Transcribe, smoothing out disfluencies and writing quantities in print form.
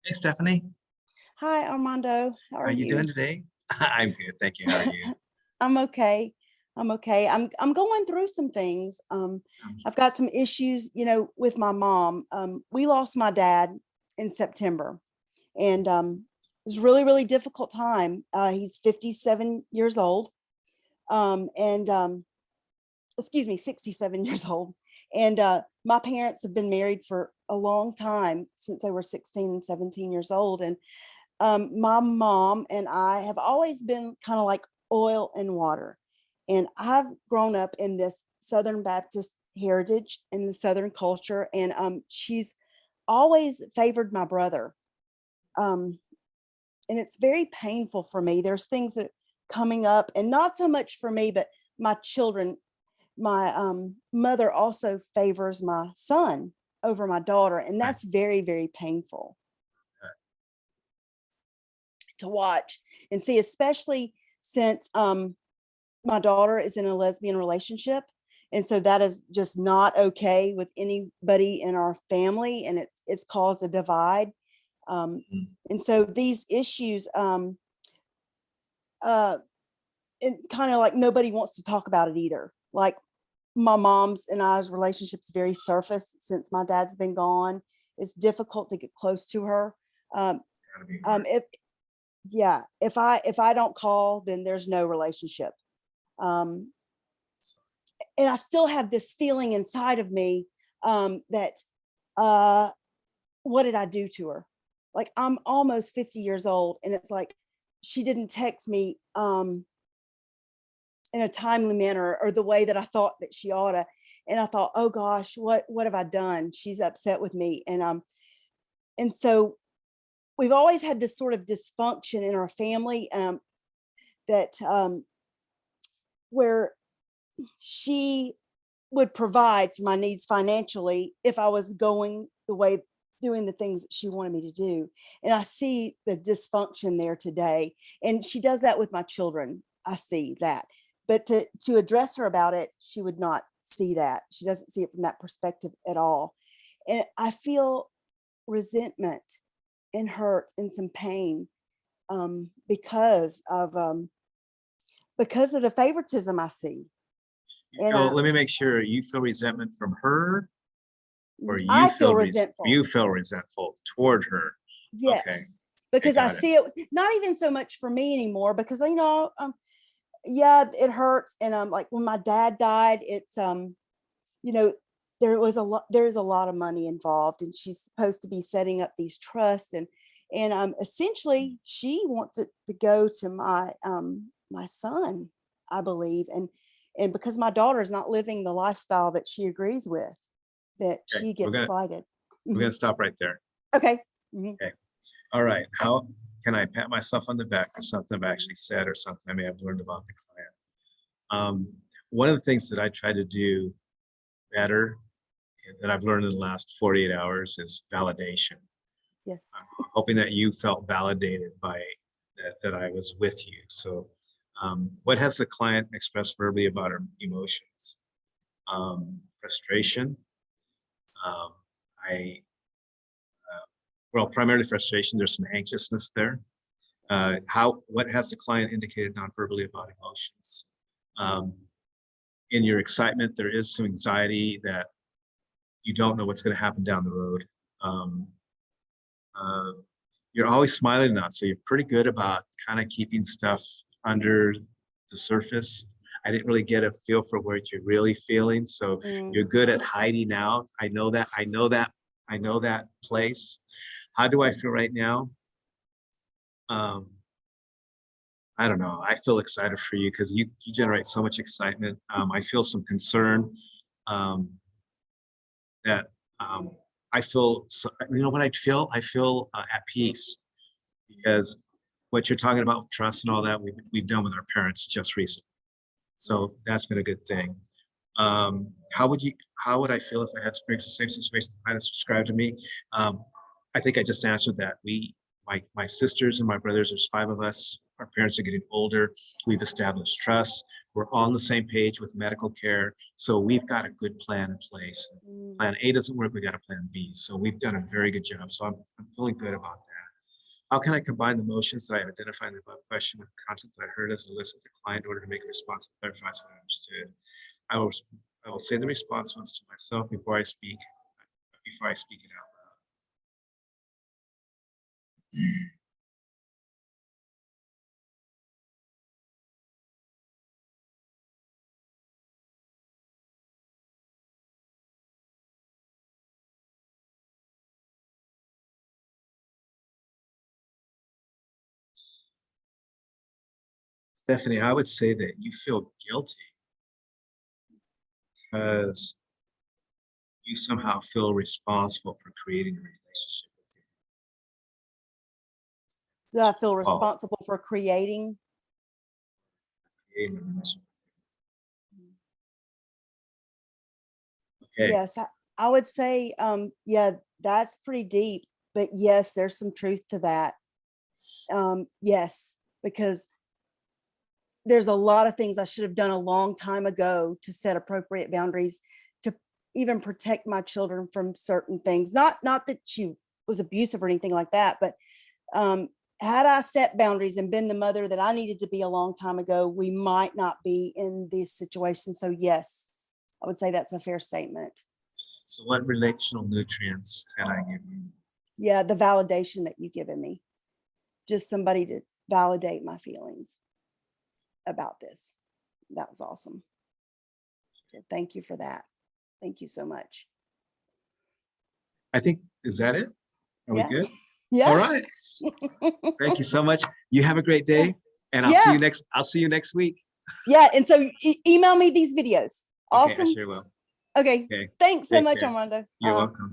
Hey, Stephanie. Hi, Armando. How How are are you doing you? today? I'm good, thank you. How are you? I'm okay. I'm okay. I'm going through some things. Um, I've got some issues, with my mom. We lost my dad in September, and it was a really, really difficult time. He's 57 years old, and excuse me, 67 years old. And my parents have been married for a long time since they were 16 and 17 years old, and my mom and I have always been kind of like oil and water. And I've grown up in this Southern Baptist heritage and the Southern culture. And she's always favored my brother. Um, and it's very painful for me. There's things that coming up, and not so much for me, but my children. My mother also favors my son over my daughter. And right, that's very, very painful to watch and see, especially since my daughter is in a lesbian relationship. And so that is just not okay with anybody in our family, and it's caused a divide. Um, mhm, and so these issues, uh, and kind of like nobody wants to talk about it either. Like my mom's and I's relationship's very surface since my dad's been gone. It's difficult to get close to her. Um, gotta be hard. if yeah, if I don't call, then there's no relationship. Um, So, and I still have this feeling inside of me that uh, what did I do to her? Like I'm almost 50 years old, and it's like she didn't text me in a timely manner or the way that I thought that she ought to. And I thought, oh gosh, what have I done? She's upset with me, and so we've always had this sort of dysfunction in our family, that where she would provide for my needs financially if I was going the way, doing the things that she wanted me to do. And I see the dysfunction there today. And she does that with my children. I see that. But to address her about it, she would not see that. She doesn't see it from that perspective at all. And I feel resentment and hurt and some pain, because of the favoritism I see. you And feel, let me make sure you feel resentment from her, or I feel resentful. you feel resentful toward her. Okay, Yes, I because I got it. see it not even so much for me anymore, because yeah, it hurts. And like when my dad died, it's you know, there's a lot of money involved, and she's supposed to be setting up these trusts, and essentially she wants it to go to my son, I believe. And because my daughter is not living the lifestyle that she agrees with, that Okay, she we're gets gonna slighted. we're Mhm. gonna stop right there. Okay. Mhm. Okay. All right. How can I pat myself on the back for something I've actually said or something I may have learned about the client? One of the things that I try to do better that I've learned in the last 48 hours is validation. Yes. I'm hoping that you felt validated by that I was with you. So, what has the client expressed verbally about her emotions? Frustration. Um, I well, primarily frustration. There's some anxiousness there. What has the client indicated non-verbally about emotions? Um, in your excitement, there is some anxiety that you don't know what's going to happen down the road. Um, uh, you're always smiling now, so you're pretty good about kind of keeping stuff under the surface. I didn't really get a feel for what you're really feeling, so Mm. you're good at hiding out. I know that. I know that. I know that place. How do I feel right now? Um, I don't know. I feel excited for you because you generate so much excitement. I feel some concern um, that I feel. So, you know what I feel? I feel at peace because what you're talking about with trust and all that we've done with our parents just recently. So that's been a good thing. How would you? How would I feel if I had experienced the same situation the client has described to me? Um, I think I just answered that. My sisters and my brothers, there's five of us. Our parents are getting older. We've established trust. We're all on the same page with medical care. So we've got a good plan in place. Mm. Plan A doesn't work, we got a plan B. So we've done a very good job. So I'm feeling good about that. How can I combine the motions that I identified in the above question with content that I heard as a list of the client in order to make a response that clarifies what I understood? I will say the response once to myself before I speak it out loud. Stephanie, I would say that you feel guilty because you somehow feel responsible for creating a relationship with Do I feel Oh. responsible for creating? creating a relationship. Okay. Yes, I would say, yeah, that's pretty deep, but yes, there's some truth to that. Yes, because there's a lot of things I should have done a long time ago to set appropriate boundaries, to even protect my children from certain things. Not that she was abusive or anything like that, but had I set boundaries and been the mother that I needed to be a long time ago, we might not be in this situation. So yes, I would say that's a fair statement. So what relational nutrients can I give you? Yeah, the validation that you've given me, just somebody to validate my feelings about this. That was awesome. So thank you for that. Thank you so much. I think, is that it? Are we Yeah. good? Yeah. All right. Thank you so much. You have a great day, and I'll see you next week. Yeah. And so email me these videos. Okay, Awesome. I sure will. Okay. Okay. Thanks so Take much, care. Armando. You're welcome.